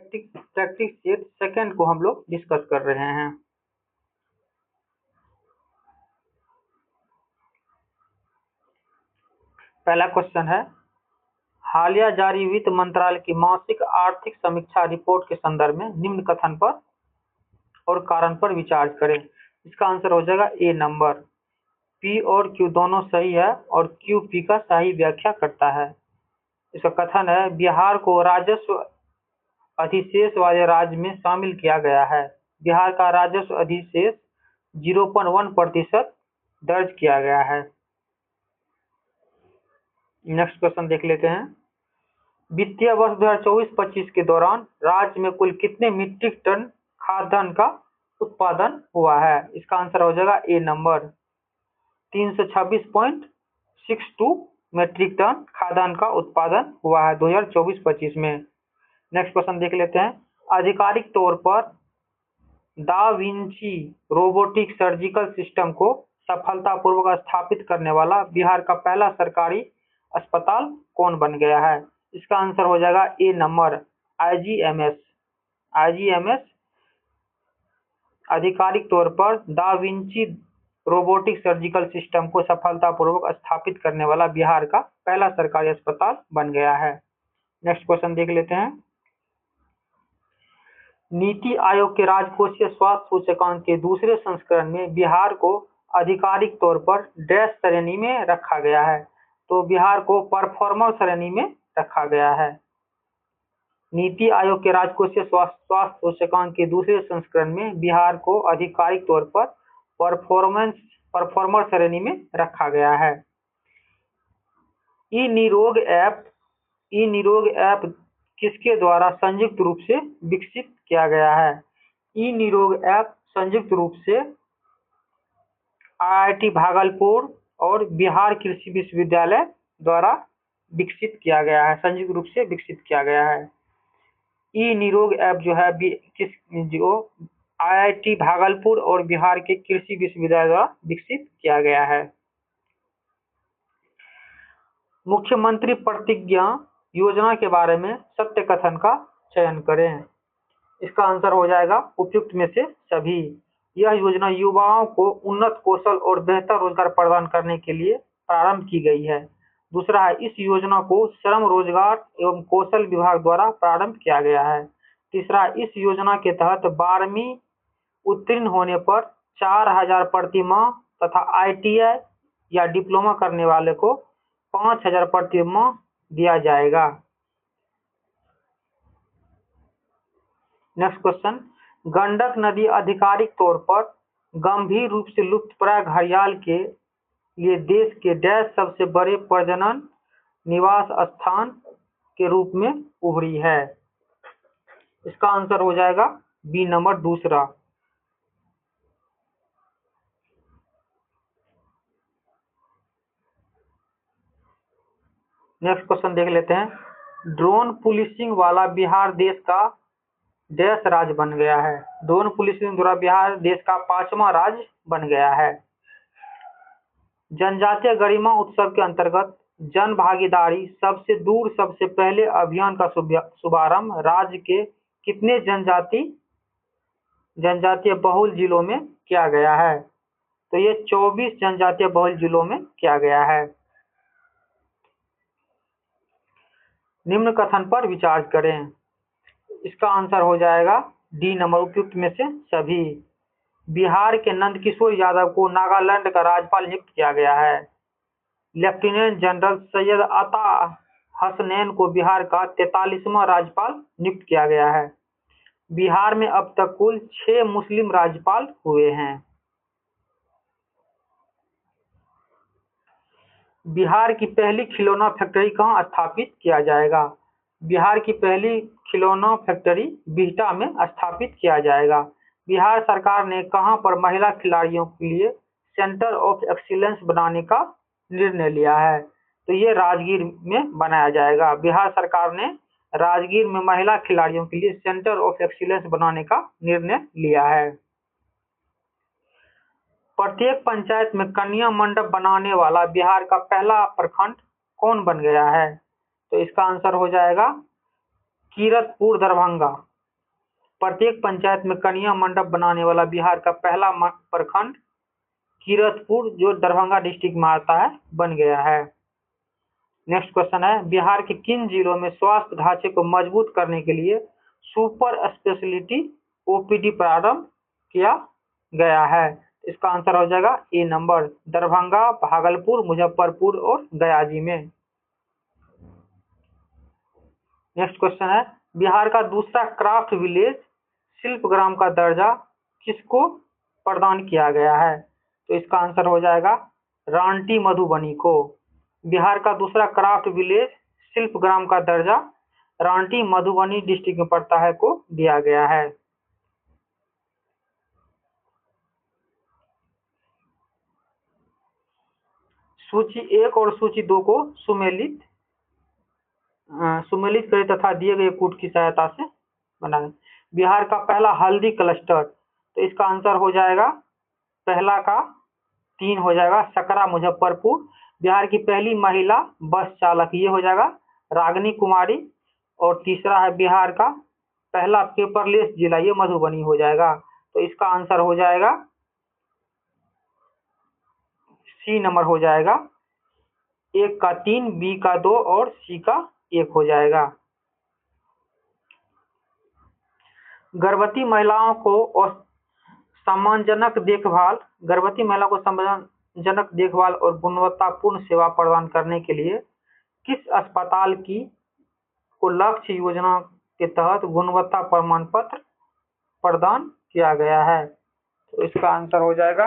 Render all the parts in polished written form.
Practice set second को हम लोग डिस्कस कर रहे हैं। पहला क्वेश्चन है, हालिया जारी वित्त मंत्रालय की मासिक आर्थिक समीक्षा रिपोर्ट के संदर्भ में निम्न कथन पर और कारण पर विचार करें। इसका आंसर हो जाएगा ए नंबर। पी और क्यू दोनों सही है और क्यू पी का सही व्याख्या करता है। इसका कथन है, बिहार को राजस्व अधिशेष वाले राज्य में शामिल किया गया है। बिहार का राजस्व अधिशेष 0.1% दर्ज किया गया है। नेक्स्ट क्वेश्चन देख लेते हैं। वित्तीय वर्ष 2024-25 के दौरान राज्य में कुल कितने मीट्रिक टन खाद्यान्न का उत्पादन हुआ है? इसका आंसर हो जाएगा ए नंबर। 326.62 मीट्रिक टन खाद्यान्न का उत्पादन हुआ है 2024-25 में। नेक्स्ट क्वेश्चन देख लेते हैं। आधिकारिक तौर पर da Vinci robotic surgical system को सफलतापूर्वक स्थापित करने वाला बिहार का पहला सरकारी अस्पताल कौन बन गया है? इसका आंसर हो जाएगा ए नंबर, आईजीएमएस। आधिकारिक तौर पर da Vinci robotic surgical system को सफलतापूर्वक स्थापित करने वाला बिहार का पहला सरकारी अस्पताल बन गया है। नेक्स्ट क्वेश्चन देख लेते हैं। नीति आयोग के राजकोषीय स्वास्थ्य सूचकांक के दूसरे संस्करण में बिहार को आधिकारिक तौर पर डैश श्रेणी में रखा गया है। तो बिहार को परफॉर्मर श्रेणी में रखा गया है। नीति आयोग के राजकोषीय स्वास्थ्य सूचकांक के दूसरे संस्करण में बिहार को आधिकारिक तौर पर परफॉर्मर श्रेणी में रखा गया है। ई निरोग ऐप किसके द्वारा संयुक्त रूप से विकसित किया गया है? ई निरोग ऐप संयुक्त रूप से आईआईटी भागलपुर और बिहार कृषि विश्वविद्यालय द्वारा विकसित किया गया है, संयुक्त रूप से विकसित किया गया है। ई निरोग ऐप जो है जो आईआईटी भागलपुर और बिहार के कृषि विश्वविद्यालय द्वारा विकसित किया गया है। मुख्यमंत्री प्रतिज्ञा योजना के बारे में सत्य कथन का चयन करें। इसका आंसर हो जाएगा उपयुक्त में से सभी। यह योजना युवाओं को उन्नत कौशल और बेहतर रोजगार प्रदान करने के लिए प्रारंभ की गई है। दूसरा है, इस योजना को श्रम रोजगार एवं कौशल विभाग द्वारा प्रारंभ किया गया है। तीसरा, इस योजना के तहत 12वीं उत्तीर्ण होने पर 4000 प्रति माह तथा आईटीआई या डिप्लोमा करने वाले को 5000 प्रति माह दिया जाएगा। नेक्स्ट क्वेश्चन, गंडक नदी आधिकारिक तौर पर गंभीर रूप से लुप्तप्राय घड़ियाल के लिए देश के डैश सबसे बड़े प्रजनन निवास स्थान के रूप में उभरी है। इसका आंसर हो जाएगा बी नंबर, दूसरा। नेक्स्ट क्वेश्चन देख लेते हैं। ड्रोन पुलिसिंग वाला बिहार देश का डैश राज्य बन गया है। ड्रोन पुलिसिंग द्वारा बिहार देश का 5वां राज्य बन गया है। जनजातीय गरिमा उत्सव के अंतर्गत जन भागीदारी सबसे दूर सबसे पहले अभियान का शुभारंभ राज्य के कितने जनजातीय बहुल जिलों में किया गया है? तो ये 24 जनजातीय बहुल जिलों में किया गया है। निम्न कथन पर विचार करें। इसका आंसर हो जाएगा डी नंबर, उपयुक्त में से सभी। बिहार के नंदकिशोर यादव को नागालैंड का राज्यपाल नियुक्त किया गया है। लेफ्टिनेंट जनरल सैयद अता हसनैन को बिहार का 43वां राज्यपाल नियुक्त किया गया है। बिहार में अब तक कुल 6 मुस्लिम राज्यपाल हुए हैं। बिहार की पहली खिलौना फैक्ट्री कहाँ स्थापित किया जाएगा? बिहार की पहली खिलौना फैक्ट्री बिहटा में स्थापित किया जाएगा। बिहार सरकार ने कहां पर महिला खिलाड़ियों के लिए सेंटर ऑफ एक्सीलेंस बनाने का निर्णय लिया है? तो ये राजगीर में बनाया जाएगा। बिहार सरकार ने राजगीर में महिला खिलाड़ियों के लिए सेंटर ऑफ एक्सीलेंस बनाने का निर्णय लिया है। प्रत्येक पंचायत में कन्या मंडप बनाने वाला बिहार का पहला प्रखंड कौन बन गया है? तो इसका आंसर हो जाएगा कीरतपुर, दरभंगा। प्रत्येक पंचायत में कन्या मंडप बनाने वाला बिहार का पहला प्रखंड किरतपुर, जो दरभंगा डिस्ट्रिक्ट में आता है, बन गया है। नेक्स्ट क्वेश्चन है, बिहार के किन जिलों में स्वास्थ्य ढांचे को मजबूत करने के लिए सुपर स्पेशलिटी ओपीडी प्रारंभ किया गया है? इसका आंसर हो जाएगा ए नंबर, दरभंगा, भागलपुर, मुजफ्फरपुर और गया में। नेक्स्ट क्वेश्चन है, बिहार का दूसरा क्राफ्ट विलेज शिल्पग्राम का दर्जा किसको प्रदान किया गया है? तो इसका आंसर हो जाएगा रांटी मधुबनी को। बिहार का दूसरा क्राफ्ट विलेज शिल्पग्राम का दर्जा रांटी मधुबनी डिस्ट्रिक्ट में पड़ता है को दिया गया है। सूची 1 और सूची 2 को सुमेलित करें तथा दिए गए कूट की सहायता से बनाएं। बिहार का पहला हल्दी क्लस्टर, तो इसका आंसर हो जाएगा पहला का 3 हो जाएगा सकरा मुजफ्फरपुर। बिहार की पहली महिला बस चालक, ये हो जाएगा रागिनी कुमारी। और तीसरा है बिहार का पहला पेपरलेस जिला, ये मधुबनी हो जाएगा। तो इसका आंसर हो जाएगा सी नंबर हो जाएगा, 1 का 3, बी का 2 और सी का 1 हो जाएगा। गर्भवती महिलाओं को सम्मानजनक देखभाल और गुणवत्तापूर्ण सेवा प्रदान करने के लिए किस अस्पताल को लक्ष्य योजना के तहत गुणवत्ता प्रमाण पत्र प्रदान किया गया है? तो इसका आंसर हो जाएगा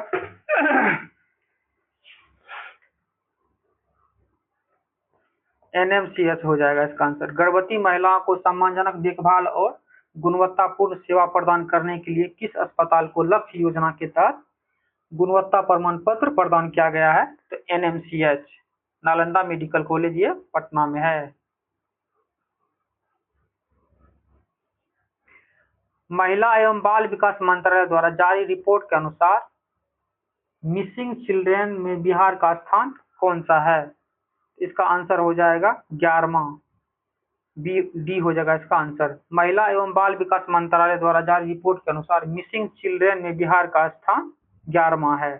NMCH हो जाएगा इसका आंसर। गर्भवती महिलाओं को सम्मानजनक देखभाल और गुणवत्तापूर्ण सेवा प्रदान करने के लिए किस अस्पताल को लक्ष्य योजना के तहत गुणवत्ता प्रमाण पत्र प्रदान किया गया है? तो NMCH नालंदा मेडिकल कॉलेज, ये पटना में है। महिला एवं बाल विकास मंत्रालय द्वारा जारी रिपोर्ट के अनुसार मिसिंग चिल्ड्रेन में बिहार का स्थान कौन सा है? इसका आंसर हो जाएगा 11वां, डी हो जाएगा इसका आंसर। महिला एवं बाल विकास मंत्रालय द्वारा जारी रिपोर्ट के अनुसार मिसिंग चिल्ड्रेन में बिहार का स्थान 11वां है।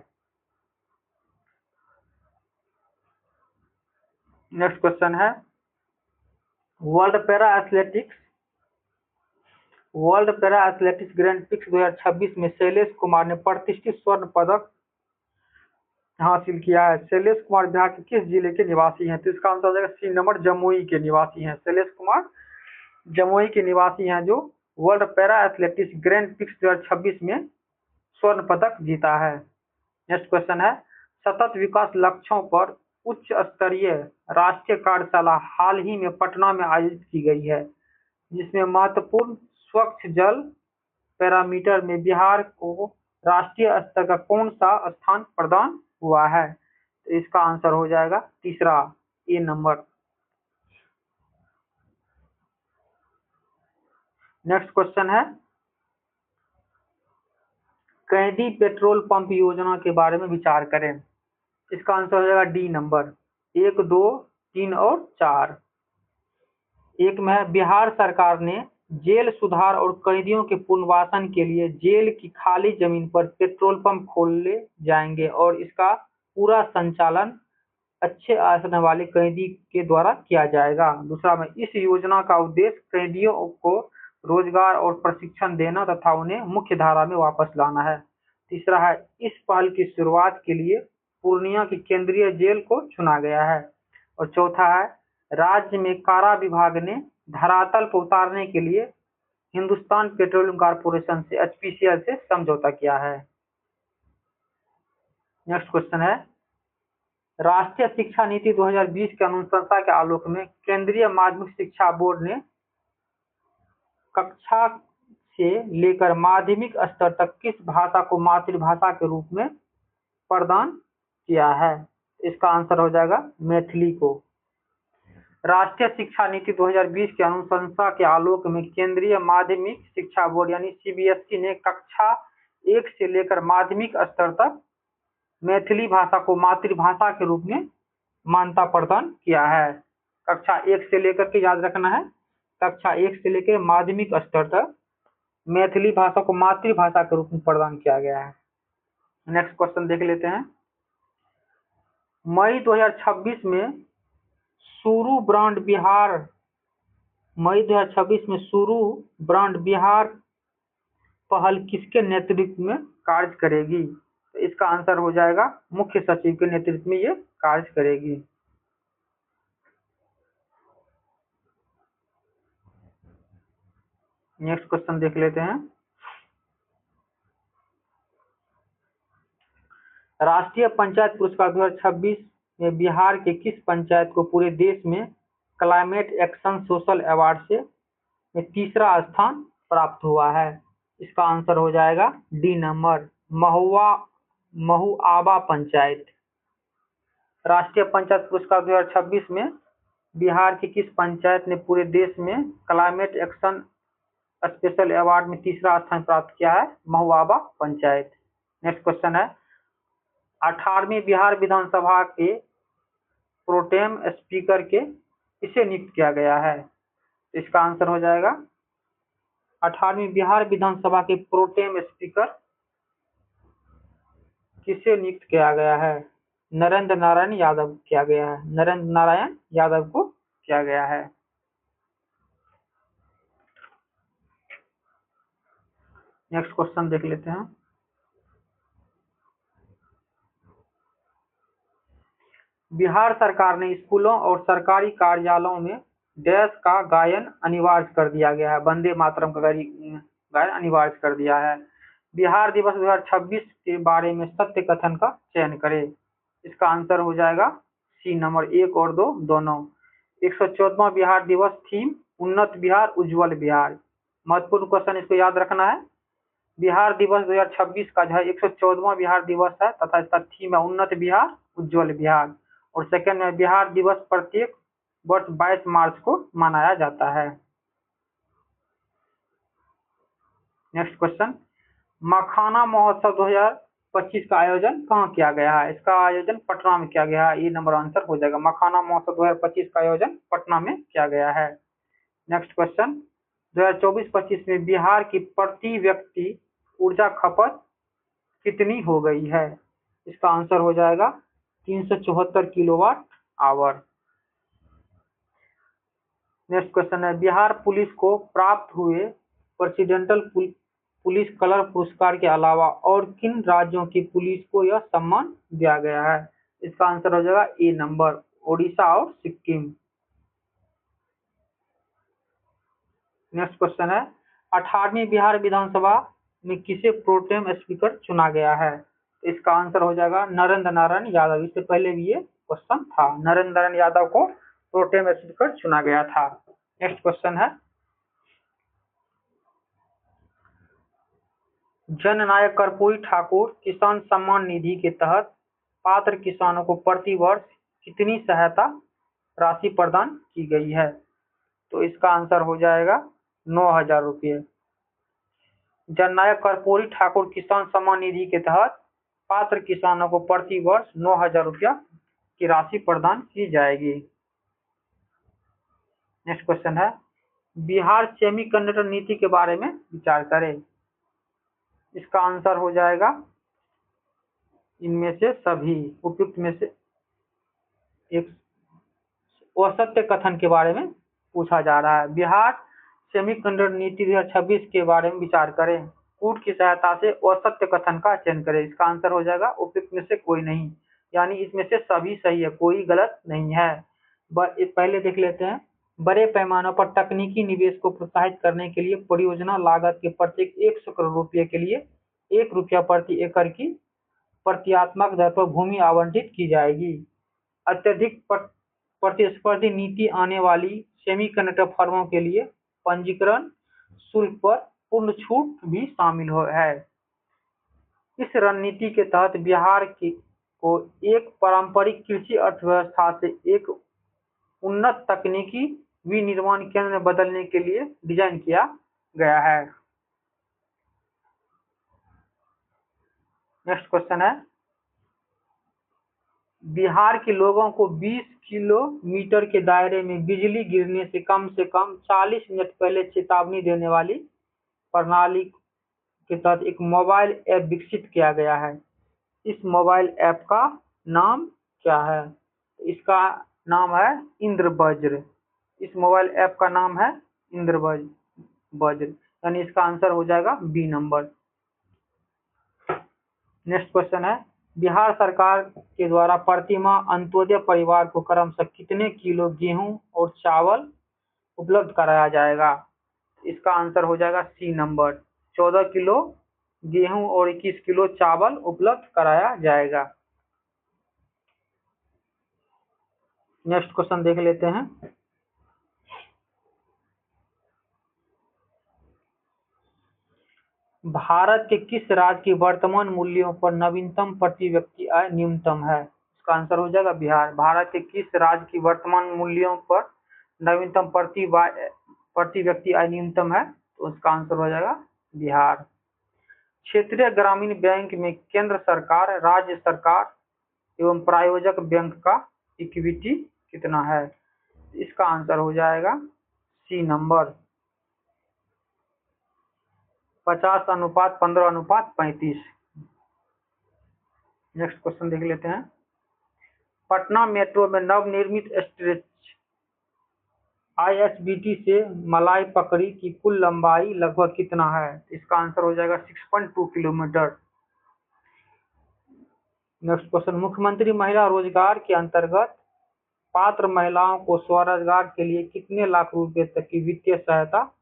नेक्स्ट क्वेश्चन है, world para athletics grand prix 2026 में शैलेश कुमार ने प्रतिष्ठित स्वर्ण पदक हासिल किया है। शैलेश कुमार बिहार के किस जिले के निवासी हैं? तो इसका आंसर हो जाएगा सी नंबर, जमुई के निवासी हैं। शैलेश कुमार जमुई के निवासी हैं, जो world para athletics grand prix 2026 में स्वर्ण पदक जीता है। नेक्स्ट क्वेश्चन है, सतत विकास लक्ष्यों पर उच्च स्तरीय राष्ट्रीय कार्यशाला हाल ही में पटना में आयोजित की गई है, जिसमें महत्वपूर्ण स्वच्छ जल पैरामीटर में बिहार को राष्ट्रीय स्तर का कौन सा स्थान प्रदान हुआ है? तो इसका आंसर हो जाएगा तीसरा, ए नंबर। नेक्स्ट क्वेश्चन है, कैदी पेट्रोल पंप योजना के बारे में विचार करें। इसका आंसर हो जाएगा डी नंबर, 1, 2, 3 और 4। 1 में है, बिहार सरकार ने जेल सुधार और कैदियों के पुनर्वासन के लिए जेल की खाली जमीन पर पेट्रोल पंप खोले जाएंगे और इसका पूरा संचालन अच्छे आचरण वाले कैदी के द्वारा किया जाएगा। दूसरा में, इस योजना का उद्देश्य कैदियों को रोजगार और प्रशिक्षण देना तथा उन्हें मुख्य धारा में वापस लाना है। तीसरा है, इस पहल की शुरुआत के लिए पूर्णिया की केंद्रीय जेल को चुना गया है। और चौथा है, राज्य में कारा विभाग ने धरातल पर उतारने के लिए हिंदुस्तान पेट्रोलियम कॉर्पोरेशन से HPCL से समझौता किया है। नेक्स्ट क्वेश्चन है, राष्ट्रीय शिक्षा नीति 2020 के अनुशंसा के आलोक में केंद्रीय माध्यमिक शिक्षा बोर्ड ने कक्षा से लेकर माध्यमिक स्तर तक किस भाषा को मातृभाषा के रूप में प्रदान किया है? इसका आंसर हो जाएगा मैथिली को। राष्ट्रीय शिक्षा नीति 2020 के अनुशंसा के आलोक में केंद्रीय माध्यमिक शिक्षा बोर्ड यानी CBSE ने कक्षा 1 से लेकर माध्यमिक स्तर तक मैथिली भाषा को मातृभाषा के रूप में मान्यता प्रदान किया है। कक्षा 1 से लेकर के याद रखना है, कक्षा 1 से लेकर माध्यमिक स्तर तक मैथिली भाषा को मातृभाषा के रूप में प्रदान किया गया है। नेक्स्ट क्वेश्चन देख लेते हैं। मई 2026 में शुरू ब्रांड बिहार पहल किसके नेतृत्व में कार्य करेगी? तो इसका आंसर हो जाएगा मुख्य सचिव के नेतृत्व में ये कार्य करेगी। नेक्स्ट क्वेश्चन देख लेते हैं। राष्ट्रीय पंचायत पुरस्कार 2026 में बिहार के किस पंचायत को पूरे देश में क्लाइमेट एक्शन सोशल अवार्ड से तीसरा स्थान प्राप्त हुआ है? इसका आंसर हो जाएगा डी नंबर, महुआबा पंचायत। राष्ट्रीय पंचायत पुरस्कार 2026 में बिहार की किस पंचायत ने पूरे देश में क्लाइमेट एक्शन स्पेशल अवार्ड में तीसरा स्थान प्राप्त किया है? महुआबा पंचायत। नेक्स्ट क्वेश्चन है। 18वीं बिहार विधानसभा के प्रोटेम स्पीकर के किसे नियुक्त किया गया है? इसका आंसर हो जाएगा 18वीं बिहार विधानसभा के प्रोटेम स्पीकर किसे नियुक्त किया गया है? नरेंद्र नारायण यादव किया गया है। नरेंद्र नारायण यादव को किया गया है। नेक्स्ट क्वेश्चन देख लेते हैं। बिहार सरकार ने स्कूलों और सरकारी कार्यालयों में डैश का गायन अनिवार्य कर दिया गया है। वंदे मातरम का गायन अनिवार्य कर दिया है। बिहार दिवस 2026 के बारे में सत्य कथन का चयन करें। इसका आंसर हो जाएगा सी नंबर, 1 और 2 दोनों। 114वां बिहार दिवस थीम उन्नत बिहार उज्जवल बिहार। महत्वपूर्ण क्वेश्चन, इसको याद रखना है। बिहार दिवस 2026 का जो है 114वां बिहार दिवस है तथा इसका थीम है उन्नत बिहार उज्जवल बिहार। और सेकंड में बिहार दिवस प्रत्येक वर्ष 22 मार्च को मनाया जाता है। नेक्स्ट क्वेश्चन, मखाना महोत्सव 2025 का आयोजन कहाँ किया गया है? इसका आयोजन पटना में किया गया है। ये नंबर आंसर हो जाएगा। मखाना महोत्सव 2025 का आयोजन पटना में किया गया है। नेक्स्ट क्वेश्चन, 2024-25 में बिहार की प्रति व्यक्ति ऊर्जा खपत कितनी हो गई है? इसका आंसर हो जाएगा 374 किलोवाट आवर। नेक्स्ट क्वेश्चन है, बिहार पुलिस को प्राप्त हुए प्रेसिडेंटल पुलिस कलर पुरस्कार के अलावा और किन राज्यों की पुलिस को यह सम्मान दिया गया है? इसका आंसर हो जाएगा ए नंबर, ओडिशा और सिक्किम। नेक्स्ट क्वेश्चन है, 18वीं बिहार विधानसभा में किसे प्रोटेम स्पीकर चुना गया है? इसका आंसर हो जाएगा नरेंद्र नारायण यादव। इससे पहले भी ये क्वेश्चन था। नरेंद्र नारायण यादव को प्रोटेम स्पीकर चुना गया था। नेक्स्ट क्वेश्चन है, जननायक कर्पूरी ठाकुर किसान सम्मान निधि के तहत पात्र किसानों को प्रति वर्ष कितनी सहायता राशि प्रदान की गई है? तो इसका आंसर हो जाएगा 9,000 रुपये। जननायक कर्पूरी ठाकुर किसान सम्मान निधि के तहत पात्र किसानों को प्रति वर्ष 9,000 रुपया की राशि प्रदान की जाएगी। नेक्स्ट क्वेश्चन है, बिहार सेमीकंडक्टर नीति के बारे में विचार करें। इसका आंसर हो जाएगा इनमें से सभी उपयुक्त में से एक असत्य कथन के बारे में पूछा जा रहा है। बिहार सेमीकंडक्टर नीति 2026 के बारे में विचार करें। कूट की सहायता से असत्य कथन का चयन करें। इसका आंसर हो जाएगा उपयुक्त में से कोई नहीं, यानी इसमें से सभी सही है, कोई गलत नहीं है। पहले देख लेते हैं। बड़े पैमाने पर तकनीकी निवेश को प्रोत्साहित करने के लिए परियोजना लागत के प्रत्येक 100 करोड़ रुपये के लिए 1 रुपया प्रति एकड़ की प्रत्यात्मक दर पर भूमि आवंटित की जाएगी। अत्यधिक प्रतिस्पर्धी नीति आने वाली सेमीकंडक्टर फर्मों के लिए पंजीकरण शुल्क पर पूर्ण छूट भी शामिल है। इस रणनीति के तहत बिहार को एक पारंपरिक कृषि अर्थव्यवस्था से एक उन्नत तकनीकी विनिर्माण केंद्र में बदलने के लिए डिजाइन किया गया है। नेक्स्ट क्वेश्चन है, बिहार के लोगों को 20 किलोमीटर के दायरे में बिजली गिरने से कम 40 मिनट पहले चेतावनी देने वाली प्रणाली के तहत एक मोबाइल ऐप विकसित किया गया है। इस मोबाइल ऐप का नाम क्या है? इसका नाम है इंद्रवज्र। इस मोबाइल ऐप का नाम है इंद्रवज्र, यानी इसका आंसर हो जाएगा बी नंबर। नेक्स्ट क्वेश्चन है, बिहार सरकार के द्वारा प्रतिमाह अंत्योदय परिवार को क्रमशः कितने किलो गेहूं और चावल उपलब्ध कराया जाएगा? इसका आंसर हो जाएगा सी नंबर, 14 किलो गेहूं और 21 किलो चावल उपलब्ध कराया जाएगा। नेक्स्ट क्वेश्चन देख लेते हैं। भारत के किस राज्य की वर्तमान मूल्यों पर नवीनतम प्रति व्यक्ति आय न्यूनतम है? इसका आंसर हो जाएगा बिहार। भारत के किस राज्य की वर्तमान मूल्यों पर नवीनतम प्रति व्यक्ति आय न्यूनतम है? तो उसका आंसर हो जाएगा बिहार। क्षेत्रीय ग्रामीण बैंक में केंद्र सरकार, राज्य सरकार एवं प्रायोजक बैंक का इक्विटी कितना है? इसका आंसर हो जाएगा सी नंबर, 50:15:35। नेक्स्ट क्वेश्चन देख लेते हैं। पटना मेट्रो में नवनिर्मित स्ट्रेच ISBT से मलाई पकड़ी की कुल लंबाई लगभग कितना है? इसका आंसर हो जाएगा 6.2 किलोमीटर। नेक्स्ट क्वेश्चन, मुख्यमंत्री महिला रोजगार के अंतर्गत पात्र महिलाओं को स्वरोजगार के लिए कितने लाख रुपए तक की वित्तीय सहायता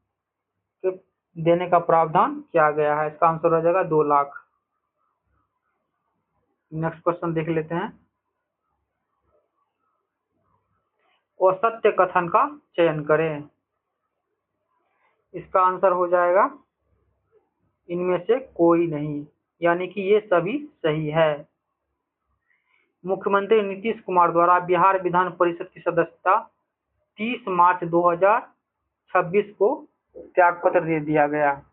देने का प्रावधान किया गया है? इसका आंसर हो जाएगा 2 लाख। नेक्स्ट क्वेश्चन देख लेते हैं। असत्य कथन का चयन करें। इसका आंसर हो जाएगा इनमें से कोई नहीं, यानी कि ये सभी सही है। मुख्यमंत्री नीतीश कुमार द्वारा बिहार विधान परिषद की सदस्यता 30 मार्च 2026 को त्यागपत्र दे दिया गया।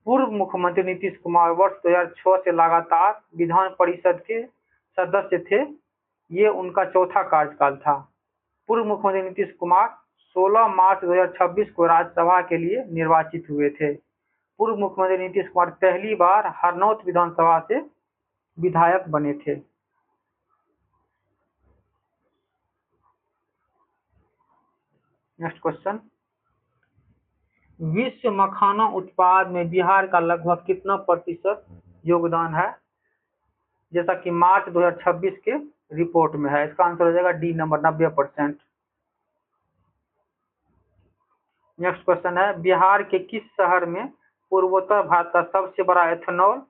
पूर्व मुख्यमंत्री नीतीश कुमार वर्ष 2006 से लगातार विधान परिषद के सदस्य थे। ये उनका चौथा कार्यकाल था। पूर्व मुख्यमंत्री नीतीश कुमार 16 मार्च 2026 को राज्यसभा के लिए निर्वाचित हुए थे। पूर्व मुख्यमंत्री नीतीश कुमार पहली बार हरनौत विधानसभा से विधायक बने थे। नेक्स्ट क्वेश्चन, विश्व मखाना उत्पाद में बिहार का लगभग कितना प्रतिशत योगदान है? जैसा कि मार्च 2026 के रिपोर्ट में है। इसका आंसर हो जाएगा डी नंबर, 90%। नेक्स्ट क्वेश्चन है, बिहार के किस शहर में पूर्वोत्तर भारत का सबसे बड़ा एथेनॉल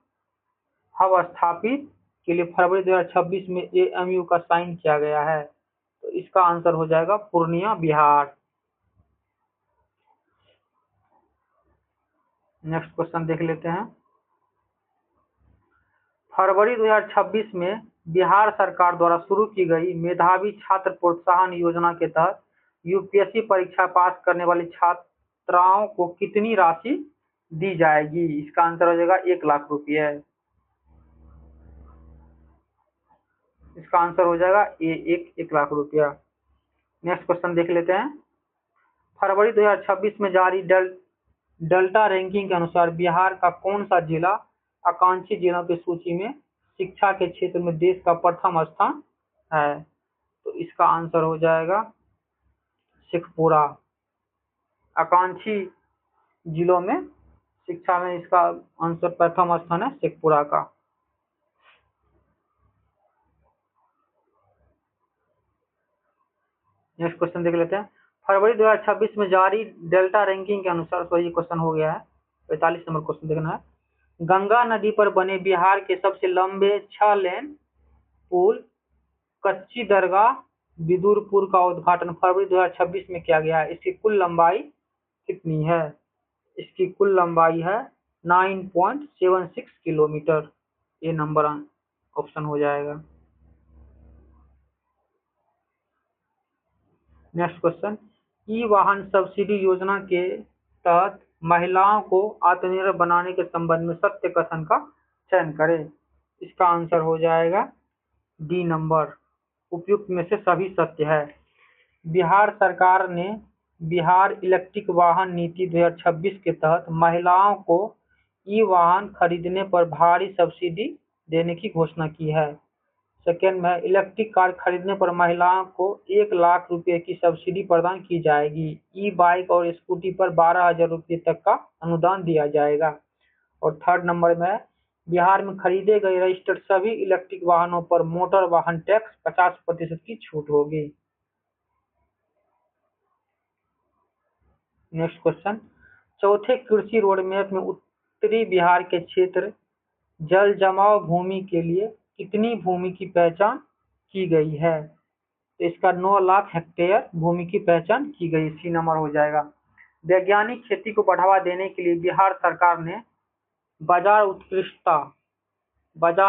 हब स्थापित के लिए फरवरी 2026 में AMU का साइन किया गया है? तो इसका आंसर हो जाएगा पूर्णिया, बिहार। नेक्स्ट क्वेश्चन देख लेते हैं। फरवरी 2026 में बिहार सरकार द्वारा शुरू की गई मेधावी छात्र प्रोत्साहन योजना के तहत UPSC परीक्षा पास करने वाली छात्राओं को कितनी राशि दी जाएगी? इसका आंसर हो जाएगा 1 लाख रुपये। इसका आंसर हो जाएगा एक लाख रुपया। नेक्स्ट क्वेश्चन देख लेते हैं। फरवरी 2026 में जारी डेल्टा रैंकिंग के अनुसार बिहार का कौन सा जिला आकांक्षी जिलों की सूची में शिक्षा के क्षेत्र में देश का प्रथम स्थान है? तो इसका आंसर हो जाएगा शेखपुरा। आकांक्षी जिलों में शिक्षा में इसका आंसर प्रथम स्थान है शेखपुरा का। नेक्स्ट क्वेश्चन देख लेते हैं। फरवरी 2026 में जारी डेल्टा रैंकिंग के अनुसार, तो ये क्वेश्चन हो गया है, 45 नंबर क्वेश्चन देखना है। गंगा नदी पर बने बिहार के सबसे लंबे 6 लेन पुल कच्ची दरगाह बिदुरपुर का उद्घाटन फरवरी 2026 में किया गया है। इसकी कुल लंबाई कितनी है? इसकी कुल लंबाई है 9.76 किलोमीटर। ये नंबर ऑप्शन हो जाएगा। नेक्स्ट क्वेश्चन, ई वाहन सब्सिडी योजना के तहत महिलाओं को आत्मनिर्भर बनाने के संबंध में सत्य कथन का चयन करें। इसका आंसर हो जाएगा डी नंबर, उपयुक्त में से सभी सत्य है। बिहार सरकार ने बिहार इलेक्ट्रिक वाहन नीति 2026 के तहत महिलाओं को ई वाहन खरीदने पर भारी सब्सिडी देने की घोषणा की है। सेकेंड में इलेक्ट्रिक कार खरीदने पर महिलाओं को 1 लाख रुपए की सब्सिडी प्रदान की जाएगी। ई बाइक और स्कूटी पर 12,000 रुपये तक का अनुदान दिया जाएगा। और थर्ड नंबर में बिहार में खरीदे गए रजिस्टर्ड सभी इलेक्ट्रिक वाहनों पर मोटर वाहन टैक्स 50% की छूट होगी। नेक्स्ट क्वेश्चन, चौथे कृषि रोडमैप में उत्तरी बिहार के क्षेत्र जल जमाव भूमि के लिए कितनी भूमि की पहचान की गई है? तो इसका 9 लाख हेक्टेयर भूमि की पहचान की गई। सी नंबर हो जाएगा। वैज्ञानिक खेती को बढ़ावा देने के लिए बिहार सरकार ने बाजार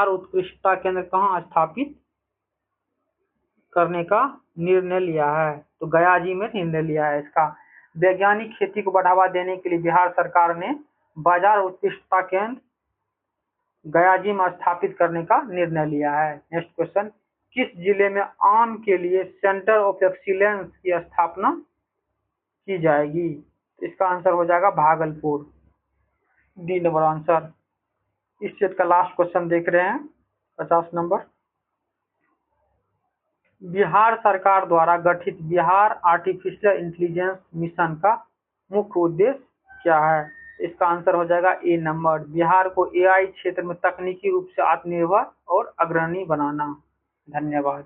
उत्कृष्टता केंद्र कहाँ स्थापित करने का निर्णय लिया है? तो गया जी में निर्णय लिया है इसका। वैज्ञानिक खेती को बढ़ावा देने के लिए बिहार सरकार ने बाजार उत्कृष्टता केंद्र गया जी में स्थापित करने का निर्णय लिया है। नेक्स्ट क्वेश्चन, किस जिले में आम के लिए सेंटर ऑफ एक्सीलेंस की स्थापना की जाएगी? इसका आंसर हो जाएगा भागलपुर। D number answer. इस सेट का लास्ट क्वेश्चन देख रहे हैं 50 नंबर। बिहार सरकार द्वारा गठित बिहार आर्टिफिशियल इंटेलिजेंस मिशन का मुख्य उद्देश्य क्या है? इसका आंसर हो जाएगा ए नंबर। बिहार को एआई क्षेत्र में तकनीकी रूप से आत्मनिर्भर और अग्रणी बनाना। धन्यवाद।